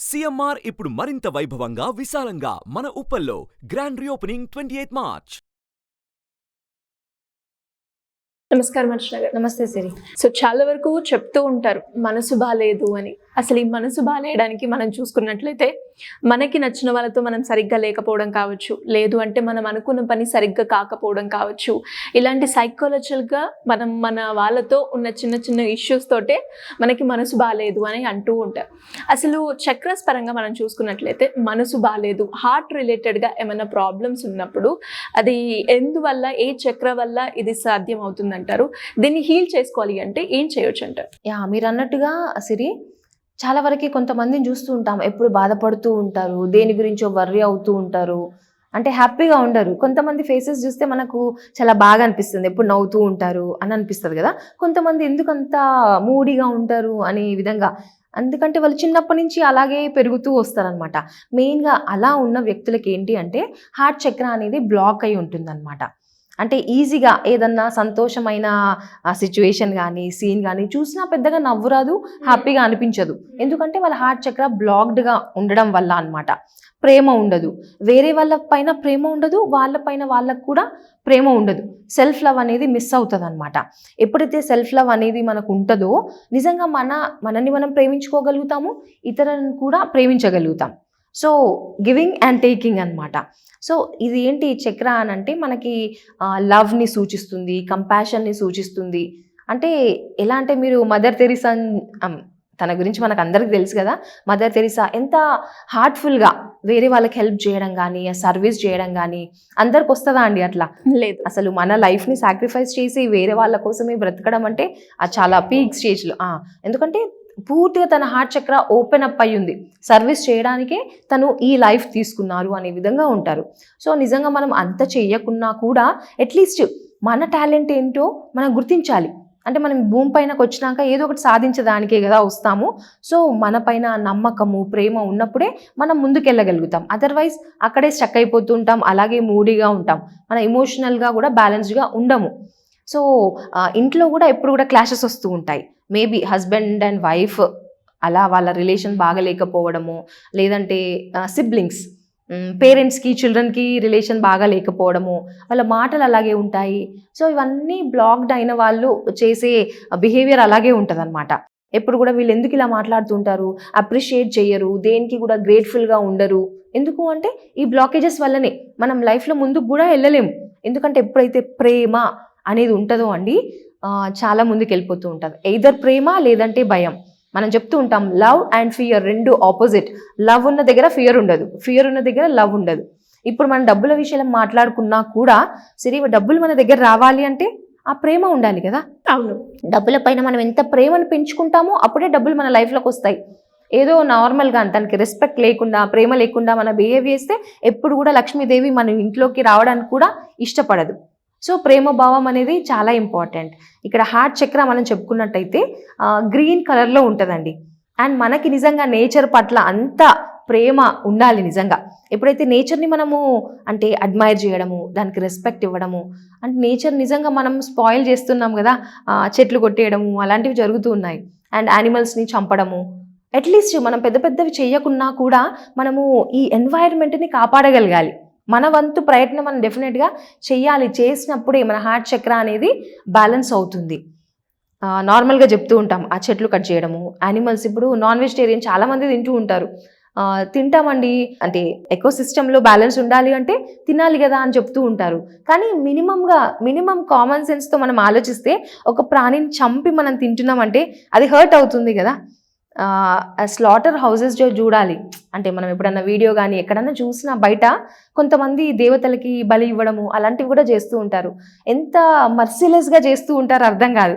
CMR ఇప్పుడు మరింత వైభవంగా విశాలంగా మన ఉప్పల్లో గ్రాండ్ రీఓపెనింగ్ 28 మార్చ్. నమస్కారం అర్చన గారు. నమస్తే సిరి. సో చాలా వరకు చెప్తూ ఉంటారు మనసు బాలేదు అని. అసలు ఈ మనసు బాలేయడానికి మనం చూసుకున్నట్లయితే మనకి నచ్చిన వాళ్ళతో మనం సరిగ్గా లేకపోవడం కావచ్చు, లేదు అంటే మనం అనుకున్న పని సరిగ్గా కాకపోవడం కావచ్చు, ఇలాంటి సైకాలజికల్గా మనం మన వాళ్ళతో ఉన్న చిన్న చిన్న ఇష్యూస్ తోటే మనకి మనసు బాలేదు అని అంటూ ఉంటారు. అసలు చక్రస్ పరంగా మనం చూసుకున్నట్లయితే మనసు బాలేదు, హార్ట్ రిలేటెడ్గా ఏమైనా ప్రాబ్లమ్స్ ఉన్నప్పుడు అది ఎందువల్ల, ఏ చక్ర వల్ల ఇది సాధ్యం అవుతుంది అంటారు? దీన్ని హీల్ చేసుకోవాలి అంటే ఏం చేయొచ్చు అంటారు? మీరు అన్నట్టుగా సిరి, చాలా వరకు కొంతమందిని చూస్తూ ఉంటాం, ఎప్పుడు బాధపడుతూ ఉంటారు, దేని గురించో వర్రీ అవుతూ ఉంటారు, అంటే హ్యాపీగా ఉండరు. కొంతమంది ఫేసెస్ చూస్తే మనకు చాలా బాగా అనిపిస్తుంది, ఎప్పుడు నవ్వుతూ ఉంటారు అని అనిపిస్తుంది కదా. కొంతమంది ఎందుకంత మూడీగా ఉంటారు అనే విధంగా, ఎందుకంటే వాళ్ళు చిన్నప్పటి నుంచి అలాగే పెరుగుతూ వస్తారనమాట. మెయిన్గా అలా ఉన్న వ్యక్తులకి ఏంటి అంటే హార్ట్ చక్ర అనేది బ్లాక్ అయి ఉంటుందన్నమాట. అంటే ఈజీగా ఏదన్నా సంతోషమైన సిచ్యువేషన్ కానీ సీన్ కానీ చూసినా పెద్దగా నవ్వు రాదు, హ్యాపీగా అనిపించదు. ఎందుకంటే వాళ్ళ హార్ట్ చక్ర బ్లాక్డ్గా ఉండడం వల్ల అన్నమాట. ప్రేమ ఉండదు, వేరే వాళ్ళ పైన ప్రేమ ఉండదు, వాళ్ళపైన వాళ్ళకు కూడా ప్రేమ ఉండదు. సెల్ఫ్ లవ్ అనేది మిస్ అవుతుంది అనమాట. ఎప్పుడైతే సెల్ఫ్ లవ్ అనేది మనకు ఉంటుందో నిజంగా మనని మనం ప్రేమించుకోగలుగుతాము, ఇతరులను కూడా ప్రేమించగలుగుతాం. సో గివింగ్ అండ్ టేకింగ్ అనమాట. సో ఇది ఏంటి చక్ర అని అంటే మనకి లవ్ని సూచిస్తుంది, కంపాషన్ని సూచిస్తుంది. అంటే ఎలా అంటే మీరు మదర్ తెరీసా, తన గురించి మనకు అందరికి తెలుసు కదా. మదర్ తెరీసా ఎంత హార్ట్ఫుల్గా వేరే వాళ్ళకి హెల్ప్ చేయడం కానీ, సర్వీస్ చేయడం కానీ అందరికి వస్తుందా అండి? అట్లా లేదు. అసలు మన లైఫ్ని సాక్రిఫైస్ చేసి వేరే వాళ్ళ కోసమే బ్రతకడం అంటే అది చాలా పీక్ స్టేజ్లో. ఎందుకంటే పూర్తిగా తన హార్ట్ చక్ర ఓపెన్ అప్ అయ్యి ఉంది, సర్వీస్ చేయడానికే తను ఈ లైఫ్ తీసుకున్నారు అనే విధంగా ఉంటారు. సో నిజంగా మనం అంత చేయకున్నా కూడా అట్లీస్ట్ మన టాలెంట్ ఏంటో మనం గుర్తించాలి. అంటే మనం భూమి పైనకు వచ్చినాక ఏదో ఒకటి సాధించడానికే కదా వస్తాము. సో మన పైన నమ్మకము, ప్రేమ ఉన్నప్పుడే మనం ముందుకెళ్ళగలుగుతాం. అదర్వైజ్ అక్కడే స్టక్ అయిపోతూ ఉంటాం, అలాగే మూడీగా ఉంటాం, మన ఎమోషనల్గా కూడా బ్యాలెన్స్డ్గా ఉండము. సో ఇంట్లో కూడా ఎప్పుడు కూడా క్లాషెస్ వస్తూ ఉంటాయి. మేబీ హస్బెండ్ అండ్ వైఫ్ అలా వాళ్ళ రిలేషన్ బాగలేకపోవడము, లేదంటే సిబ్లింగ్స్, పేరెంట్స్కి చిల్డ్రన్కి రిలేషన్ బాగా లేకపోవడము, వాళ్ళ మాటలు అలాగే ఉంటాయి. సో ఇవన్నీ బ్లాక్డ్ అయిన వాళ్ళు చేసే బిహేవియర్ అలాగే ఉంటుంది అనమాట. ఎప్పుడు కూడా వీళ్ళు ఎందుకు ఇలా మాట్లాడుతుంటారు, అప్రిషియేట్ చేయరు, దేనికి కూడా గ్రేట్ఫుల్గా ఉండరు. ఎందుకు అంటే ఈ బ్లాకేజెస్ వల్లనే మనం లైఫ్లో ముందుకు కూడా వెళ్ళలేము. ఎందుకంటే ఎప్పుడైతే ప్రేమ అనేది ఉంటుందో అండి చాలా ముందుకు వెళ్ళిపోతూ ఉంటుంది. ఎయిదర్ ప్రేమ లేదంటే భయం. మనం చెప్తూ ఉంటాం లవ్ అండ్ ఫియర్ రెండు ఆపోజిట్. లవ్ ఉన్న దగ్గర ఫియర్ ఉండదు, ఫియర్ ఉన్న దగ్గర లవ్ ఉండదు. ఇప్పుడు మనం డబ్బుల విషయం మాట్లాడుకున్నా కూడా సరే, డబ్బులు మన దగ్గర రావాలి అంటే ఆ ప్రేమ ఉండాలి కదా. అవును, డబ్బుల పైన మనం ఎంత ప్రేమను పెంచుకుంటామో అప్పుడే డబ్బులు మన లైఫ్లోకి వస్తాయి. ఏదో నార్మల్గా తనకి రెస్పెక్ట్ లేకుండా, ప్రేమ లేకుండా మన బిహేవ్ చేస్తే ఎప్పుడు కూడా లక్ష్మీదేవి మన ఇంట్లోకి రావడానికి కూడా ఇష్టపడదు. సో ప్రేమ భావం అనేది చాలా ఇంపార్టెంట్. ఇక్కడ హార్ట్ చక్ర మనం చెప్పుకున్నట్టయితే గ్రీన్ కలర్లో ఉంటుందండి. అండ్ మనకి నిజంగా నేచర్ పట్ల అంత ప్రేమ ఉండాలి నిజంగా. ఎప్పుడైతే నేచర్ని మనము అంటే అడ్మైర్ చేయడము, దానికి రెస్పెక్ట్ ఇవ్వడము, అంటే నేచర్ నిజంగా మనం స్పాయిల్ చేస్తున్నాం కదా, చెట్లు కొట్టేయడము అలాంటివి జరుగుతూ ఉన్నాయి. అండ్ యానిమల్స్ని చంపడము, అట్లీస్ట్ మనం పెద్ద పెద్దవి చేయకున్నా కూడా మనము ఈ ఎన్వైరన్మెంట్ని కాపాడగలగాలి. మన వంతు ప్రయత్నం మనం డెఫినెట్గా చెయ్యాలి. చేసినప్పుడే మన హార్ట్ చక్ర అనేది బ్యాలెన్స్ అవుతుంది. నార్మల్గా చెప్తూ ఉంటాం ఆ చెట్లు కట్ చేయడము, యానిమల్స్. ఇప్పుడు నాన్ వెజిటేరియన్ చాలామంది తింటూ ఉంటారు. తింటామండి అంటే ఎకోసిస్టంలో బ్యాలెన్స్ ఉండాలి అంటే తినాలి కదా అని చెప్తూ ఉంటారు. కానీ మినిమం కామన్ సెన్స్తో మనం ఆలోచిస్తే ఒక ప్రాణిని చంపి మనం తింటున్నామంటే అది హర్ట్ అవుతుంది కదా. స్లాటర్ హౌసెస్ చూడాలి. అంటే మనం ఎప్పుడన్నా వీడియో కానీ ఎక్కడన్నా చూసినా బయట కొంతమంది దేవతలకి బలి ఇవ్వడము అలాంటివి కూడా చేస్తూ ఉంటారు. ఎంత మర్సిలెస్గా చేస్తూ ఉంటారు అర్థం కాదు.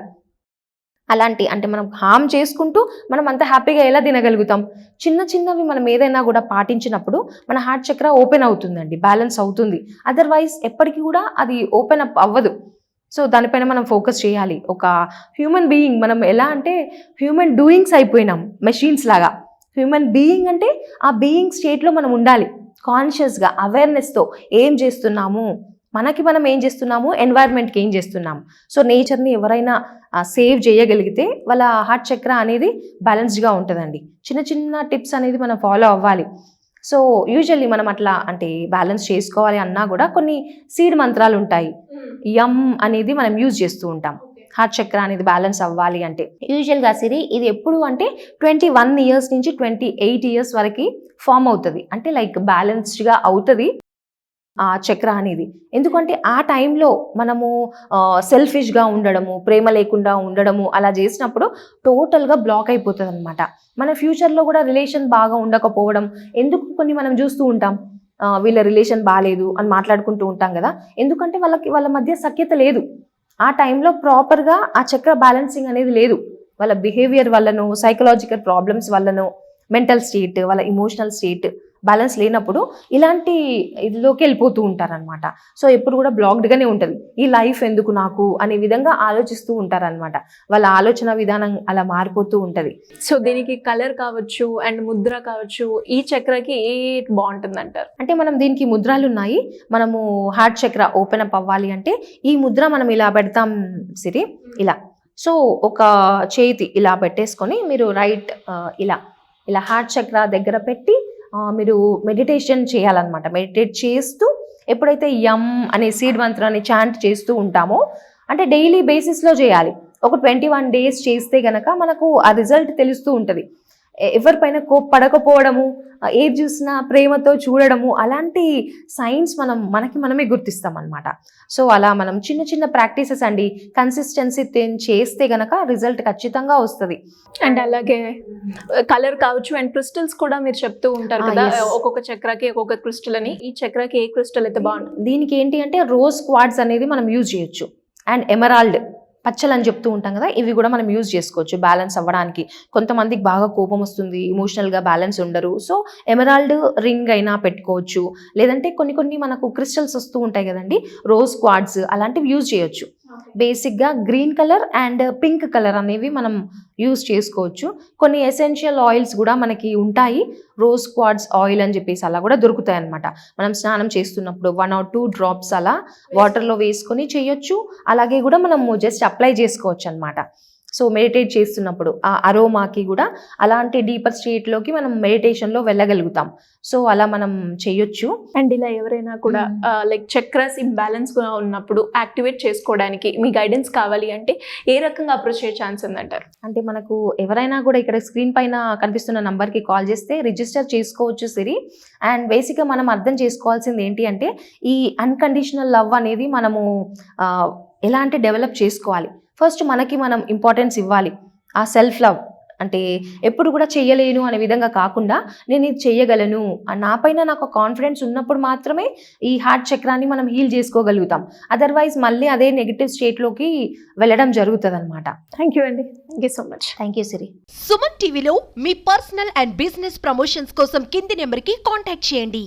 అలాంటి అంటే మనం హామ్ చేసుకుంటూ మనం అంత హ్యాపీగా ఎలా తినగలుగుతాం? చిన్నవి మనం ఏదైనా కూడా పాటించినప్పుడు మన హార్ట్ చక్ర ఓపెన్ అవుతుందండి, బ్యాలెన్స్ అవుతుంది. అదర్వైజ్ ఎప్పటికీ కూడా అది ఓపెన్ అప్ అవ్వదు. సో దానిపైన మనం ఫోకస్ చేయాలి. ఒక హ్యూమన్ బీయింగ్ మనం ఎలా అంటే హ్యూమన్ డూయింగ్స్ అయిపోయినాం, మెషిన్స్ లాగా. హ్యూమన్ బీయింగ్ అంటే ఆ బీయింగ్ స్టేట్లో మనం ఉండాలి, కాన్షియస్గా అవేర్నెస్తో ఏం చేస్తున్నాము, మనకి మనం ఏం చేస్తున్నాము, ఎన్వైర్న్మెంట్కి ఏం చేస్తున్నాము. సో నేచర్ని ఎవరైనా సేవ్ చేయగలిగితే వాళ్ళ హార్ట్ చక్ర అనేది బ్యాలెన్స్డ్గా ఉంటుందండి. చిన్న చిన్న టిప్స్ అనేది మనం ఫాలో అవ్వాలి. సో యూజువల్లీ మనం అట్లా అంటే బ్యాలెన్స్ చేసుకోవాలి అన్నా కూడా కొన్ని సీడ్ మంత్రాలు ఉంటాయి. యమ్ అనేది మనం యూజ్ చేస్తూ ఉంటాం హార్ట్ చక్ర అనేది బ్యాలెన్స్ అవ్వాలి అంటే. యూజువల్గా సిరి ఇది ఎప్పుడు అంటే 21 ఇయర్స్ నుంచి 28 ఇయర్స్ వరకు ఫామ్ అవుతుంది. అంటే లైక్ బ్యాలెన్స్డ్గా అవుతుంది ఆ చక్ర అనేది. ఎందుకంటే ఆ టైంలో మనము సెల్ఫిష్గా ఉండడము, ప్రేమ లేకుండా ఉండడము అలా చేసినప్పుడు టోటల్గా బ్లాక్ అయిపోతుంది అనమాట. మన ఫ్యూచర్లో కూడా రిలేషన్ బాగా ఉండకపోవడం, ఎందుకు కొన్ని మనం చూస్తూ ఉంటాం, వీళ్ళ రిలేషన్ బాగాలేదు అని మాట్లాడుకుంటూ ఉంటాం కదా. ఎందుకంటే వాళ్ళ మధ్య సఖ్యత లేదు. ఆ టైంలో ప్రాపర్గా ఆ చక్ర బ్యాలెన్సింగ్ అనేది లేదు. వాళ్ళ బిహేవియర్ వల్లనో, సైకలాజికల్ ప్రాబ్లమ్స్ వల్లనో, మెంటల్ స్టేట్, వాళ్ళ ఇమోషనల్ స్టేట్ బ్యాలెన్స్ లేనప్పుడు ఇలాంటి ఇదిలోకి వెళ్ళిపోతూ ఉంటారనమాట. సో ఎప్పుడు కూడా బ్లాక్డ్గానే ఉంటుంది. ఈ లైఫ్ ఎందుకు నాకు అనే విధంగా ఆలోచిస్తూ ఉంటారనమాట. వాళ్ళ ఆలోచన విధానం అలా మారిపోతూ ఉంటుంది. సో దీనికి కలర్ కావచ్చు అండ్ ముద్ర కావచ్చు, ఈ చక్రకి ఏ బాగుంటుంది అంటారు? అంటే మనం దీనికి ముద్రలు ఉన్నాయి. మనము హార్ట్ చక్ర ఓపెన్ అప్ అవ్వాలి అంటే ఈ ముద్ర మనం ఇలా పెడతాం సిరి, ఇలా. సో ఒక చేతి ఇలా పెట్టేసుకొని మీరు రైట్ ఇలా హార్ట్ చక్ర దగ్గర పెట్టి మీరు మెడిటేషన్ చేయాలన్నమాట. మెడిటేట్ చేస్తూ ఎప్పుడైతే యమ్ అనే సీడ్ మంత్రాన్ని చాంట్ చేస్తూ ఉంటామో, అంటే డైలీ బేసిస్లో చేయాలి. ఒక 21 డేస్ చేస్తే గనక మనకు ఆ రిజల్ట్ తెలుస్తూ ఉంటుంది. ఎవరిపైన పడకపోవడము, ఏది చూసినా ప్రేమతో చూడడము, అలాంటి సైన్స్ మనకి మనమే గుర్తిస్తాం అనమాట. సో అలా మనం చిన్న చిన్న ప్రాక్టీసెస్ అండి, కన్సిస్టెన్సీ చేస్తే గనక రిజల్ట్ ఖచ్చితంగా వస్తుంది. అండ్ అలాగే కలర్ కావచ్చు అండ్ క్రిస్టల్స్ కూడా మీరు చెప్తూ ఉంటారు కదా, ఒక్కొక్క చక్రకి ఒక్కొక్క క్రిస్టల్ అని. ఈ చక్రకి ఏ క్రిస్టల్ అయితే బాగుంటుంది? దీనికి ఏంటి అంటే రోజ్ క్వార్ట్స్ అనేది మనం యూజ్ చేయొచ్చు. అండ్ ఎమరాల్డ్ పచ్చలు అని చెప్తూ ఉంటాం కదా, ఇవి కూడా మనం యూజ్ చేసుకోవచ్చు బ్యాలెన్స్ అవ్వడానికి. కొంతమందికి బాగా కోపం వస్తుంది, ఇమోషనల్గా బ్యాలెన్స్ ఉండరు. సో ఎమరాల్డ్ రింగ్ అయినా పెట్టుకోవచ్చు. లేదంటే కొన్ని మనకు క్రిస్టల్స్ వస్తూ ఉంటాయి కదండి, రోజ్ క్వార్ట్స్, అలాంటివి యూజ్ చేయొచ్చు. బేసిక్గా green colour and pink colour అనేవి మనం యూజ్ చేసుకోవచ్చు. కొన్ని ఎసెన్షియల్ ఆయిల్స్ కూడా మనకి ఉంటాయి, రోజ్ క్వార్ట్స్ ఆయిల్ అని చెప్పేసి అలా కూడా దొరుకుతాయి అనమాట. మనం స్నానం చేస్తున్నప్పుడు 1 or 2 drops అలా వాటర్లో వేసుకొని చేయొచ్చు. అలాగే కూడా మనము జస్ట్ అప్లై చేసుకోవచ్చు అనమాట. సో మెడిటేట్ చేస్తున్నప్పుడు ఆ అరోమాకి కూడా అలాంటి డీపర్ స్టేట్లోకి మనం మెడిటేషన్లో వెళ్ళగలుగుతాం. సో అలా మనం చేయొచ్చు. అండ్ ఇలా ఎవరైనా కూడా లైక్ చక్రస్ ఇంబ్యాలెన్స్గా ఉన్నప్పుడు యాక్టివేట్ చేసుకోవడానికి మీ గైడెన్స్ కావాలి అంటే ఏ రకంగా అప్రోచ్ అయ్యే ఛాన్స్ ఉందంటారు? అంటే మనకు ఎవరైనా కూడా ఇక్కడ స్క్రీన్ పైన కనిపిస్తున్న నంబర్కి కాల్ చేస్తే రిజిస్టర్ చేసుకోవచ్చు సిరి. అండ్ బేసిక్గా మనం అర్థం చేసుకోవాల్సింది ఏంటి అంటే, ఈ అన్కండిషనల్ లవ్ అనేది మనము ఎలా అంటే డెవలప్ చేసుకోవాలి. ఫస్ట్ మనకి మనం ఇంపార్టెన్స్ ఇవ్వాలి. ఆ సెల్ఫ్ లవ్ అంటే ఎప్పుడు కూడా చెయ్యలేను అనే విధంగా కాకుండా, నేను ఇది చెయ్యగలను, నాపైన నాకు కాన్ఫిడెన్స్ ఉన్నప్పుడు మాత్రమే ఈ హార్ట్ చక్రాన్ని మనం హీల్ చేసుకోగలుగుతాం. అదర్వైజ్ మళ్ళీ అదే నెగిటివ్ స్టేట్లోకి వెళ్ళడం జరుగుతుంది అనమాట. థ్యాంక్ యూ అండి. Thank you so much. Thank you Siri. Suman టీవీలో మీ పర్సనల్ అండ్ బిజినెస్ ప్రమోషన్స్ కోసం కింది నెంబర్కి కాంటాక్ట్ చేయండి.